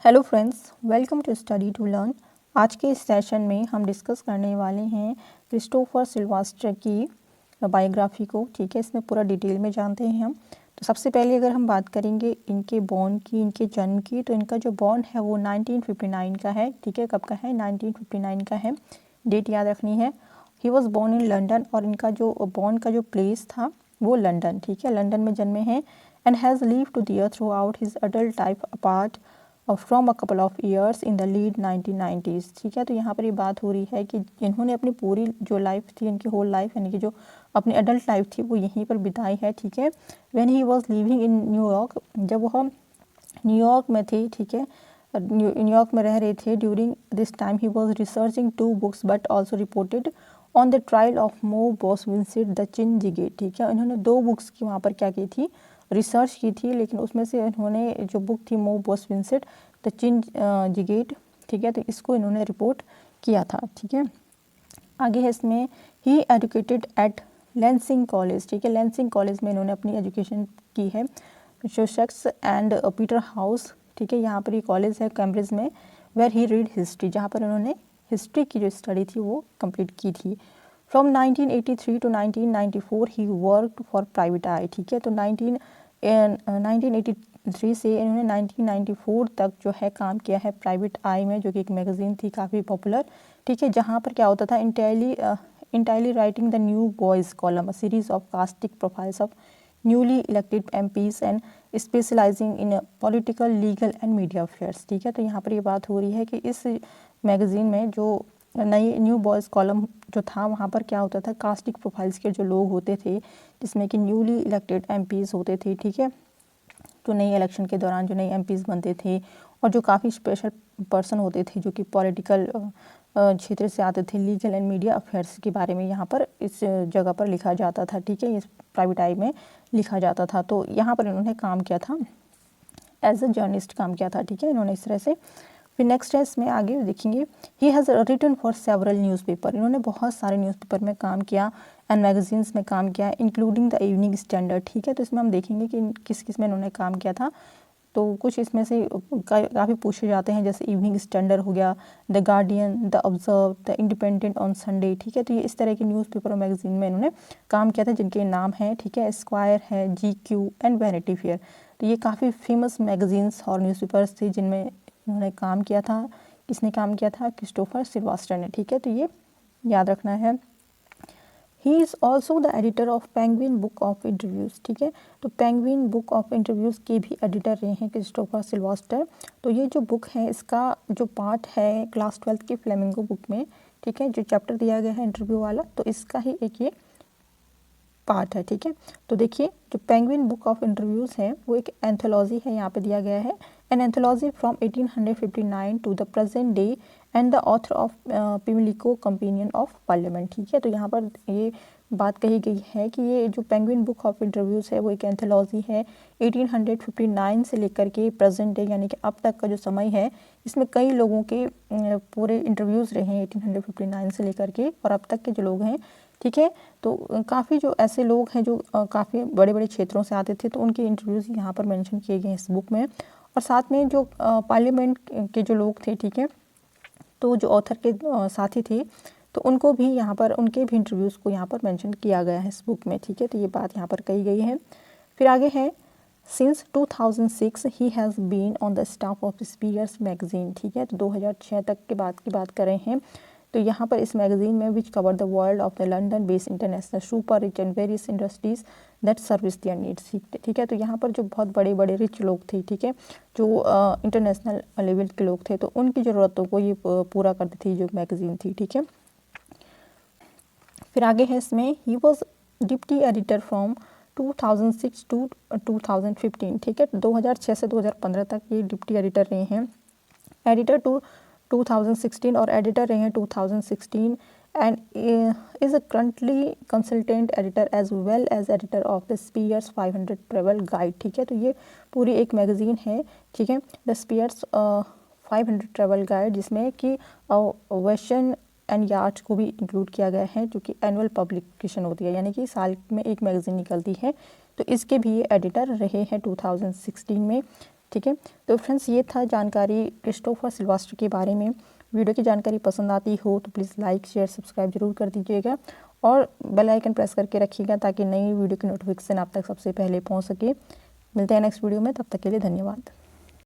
Hello friends, welcome to study to learn. आज के इस सेशन में हम डिस्कस करने वाले हैं क्रिस्टोफर सिल्वेस्टर की बायोग्राफी को। ठीक है, इसमें पूरा डिटेल में जानते हैं हम। तो सबसे पहले अगर हम बात करेंगे इनके बॉर्न की, इनके जन्म की, तो इनका जो बॉर्न है वो 1959 का है। ठीक है, कब का है? 1959 का है। डेट याद रखनी है। He was born in London, और इनका जो बॉर्न का जो प्लेस था वो लंदन। ठीक है, लंदन में जन्मे हैं। And has lived to the throughout his adult life apart from a couple of years in the lead 1990s। ठीक है, तो यहाँ पर ये बात हो रही है कि इन्होंने अपनी पूरी जो लाइफ थी, इनकी होल लाइफ यानी कि जो अपनी अडल्ट लाइफ थी वो यहीं पर बिताई है। ठीक है, when he was living in New York, जब वह न्यूयॉर्क में थे। ठीक है, न्यूयॉर्क में रह रहे थे। During this time he was researching 2 books but also reported on the trial of मो बॉसविंसेंट द चिनजिगेट। ठीक है, इन्होंने 2 बुक्स की वहाँ पर क्या की थी, रिसर्च की थी, लेकिन उसमें से इन्होंने जो बुक थी मो बॉसविंसेंट द चिनजिगेट, ठीक है, तो इसको इन्होंने रिपोर्ट किया था। ठीक है, आगे है इसमें ही एजुकेटेड एट लैंसिंग कॉलेज। ठीक है, लैंसिंग कॉलेज में इन्होंने अपनी एजुकेशन की है। शोशक्स एंड पीटर हाउस, ठीक है, यहाँ पर ये कॉलेज है कैम्ब्रिज में। वेयर ही रीड हिस्ट्री, जहाँ पर उन्होंने हिस्ट्री की जो स्टडी थी वो कंप्लीट की थी। From 1983 to 1994 he worked for private eye. ठीक है, तो 1983 से इन्होंने 1994 तक जो है काम किया है प्राइवेट आई में, जो कि एक मैगज़ीन थी काफ़ी पॉपुलर। ठीक है, जहाँ पर क्या होता था, entirely writing the new boys column, a series of caustic profiles of newly elected MPs and specialising in political, legal and media affairs. ठीक है, तो यहाँ पर ये बात हो रही है कि इस मैगज़ीन में जो नई न्यू बॉयज़ कॉलम जो था, वहाँ पर क्या होता था, कास्टिक प्रोफाइल्स के जो लोग होते थे, जिसमें कि न्यूली इलेक्टेड MPs होते थे। ठीक है, तो नई इलेक्शन के दौरान जो नए MPs बनते थे और जो काफ़ी स्पेशल पर्सन होते थे, जो कि पॉलिटिकल क्षेत्र से आते थे, लीगल एंड मीडिया अफेयर्स के बारे में यहाँ पर इस जगह पर लिखा जाता था। ठीक है, इस प्राइवेट आई में लिखा जाता था। तो यहाँ पर इन्होंने काम किया था, एज अ जर्नलिस्ट काम किया था। ठीक है, इन्होंने इस तरह से। फिर नेक्स्ट है इसमें आगे देखेंगे, he has written for several newspaper. इन्होंने बहुत सारे न्यूज़पेपर में काम किया एंड मैगजीन्स में काम किया, इंक्लूडिंग द इवनिंग स्टैंडर्ड। ठीक है, तो इसमें हम देखेंगे कि किस किस में इन्होंने काम किया था। तो कुछ इसमें से काफ़ी पूछे जाते हैं, जैसे इवनिंग स्टैंडर्ड हो गया, the guardian, the observe, the independent on Sunday. ठीक है, तो ये इस तरह के न्यूज़पेपर और मैगजीन में इन्होंने काम किया था, जिनके नाम हैं, ठीक है, एस्क्वायर है, GQ एंड वैनिटी फेयर। तो ये काफ़ी फेमस मैगजीन्स और न्यूज़पेपर्स थे जिनमें इन्होंने काम किया था। किसने काम किया था? क्रिस्टोफर सिल्वेस्टर ने। ठीक है, तो ये याद रखना है। He is also the editor of penguin book of interviews. ठीक है, तो पेंगुइन बुक ऑफ इंटरव्यूज़ के भी एडिटर रहे हैं क्रिस्टोफर सिल्वेस्टर। तो ये जो बुक है, इसका जो पार्ट है क्लास 12 की फ्लेमिंगो बुक में, ठीक है, जो चैप्टर दिया गया है इंटरव्यू वाला, तो इसका ही एक ये पार्ट है। ठीक है, तो देखिए, जो पेंगुइन बुक ऑफ इंटरव्यूज़ है वो एक एंथोलॉजी है, यहाँ पे दिया गया है, an anthology from 1859 to the present day and the author of Pimlico companion of parliament. ठीक है, तो यहाँ पर ये बात कही गई है कि ये जो पेंगुइन बुक ऑफ इंटरव्यूज़ है वो एक एंथोलॉजी है 1859 से लेकर के प्रेजेंट डे यानी कि अब तक का जो समय है, इसमें कई लोगों के पूरे इंटरव्यूज़ रहे हैं 1859 से लेकर के और अब तक के जो लोग हैं। ठीक है, तो काफ़ी जो ऐसे लोग हैं जो काफ़ी बड़े बड़े क्षेत्रों से आते थे, तो उनके इंटरव्यूज़ यहाँ पर मेंशन किए गए हैं इस बुक में। और साथ में जो पार्लियामेंट के जो लोग थे, ठीक है, तो जो ऑथर के साथी थे, तो उनको भी यहाँ पर उनके भी इंटरव्यूज़ को यहाँ पर मेंशन किया गया है इस बुक में। ठीक है, तो ये बात यहाँ पर कही गई है। फिर आगे है, since 2006 he has been on the staff of Spear's magazine. ठीक है, तो 2006 तक के बाद की बात कर रहे हैं। तो यहाँ पर इस मैगजीन में which cover the world of the London based international super rich and various industries that service their needs. ठीक है, तो यहाँ पर जो बहुत बड़े बड़े रिच लोग थे, ठीक है, जो इंटरनेशनल लेवल के लोग थे, तो उनकी ज़रूरतों को ये पूरा करती थी जो मैगजीन थी। ठीक है, फिर आगे है इसमें, he was deputy editor from 2006 to 2015। ठीक है, 2006 से 2015 तक ये डिप्टी एडिटर रहे हैं, एडिटर टू 2016 और एडिटर रहे हैं 2016 and is currently consultant editor as well as editor of the Spear's 500 travel guide. ठीक है, तो ये पूरी एक मैगज़ीन है, ठीक है, द स्पीयर्स 500 ट्रेवल गाइड, जिसमें कि वेस्टर्न एंड यार्ड्स को भी इंक्लूड किया गया है, जो कि एनुअल पब्लिकेशन होती है, यानी कि साल में एक मैगज़ीन निकलती है। तो इसके भी ये एडिटर रहे हैं 2016 में। ठीक है। तो फ्रेंड्स ये था जानकारी क्रिस्टोफर सिल्वेस्टर के बारे में। वीडियो की जानकारी पसंद आती हो तो प्लीज़ लाइक शेयर सब्सक्राइब जरूर कर दीजिएगा और बेल आइकन प्रेस करके रखिएगा ताकि नई वीडियो की नोटिफिकेशन आप तक सबसे पहले पहुंच सके। मिलते हैं नेक्स्ट वीडियो में, तब तक के लिए धन्यवाद।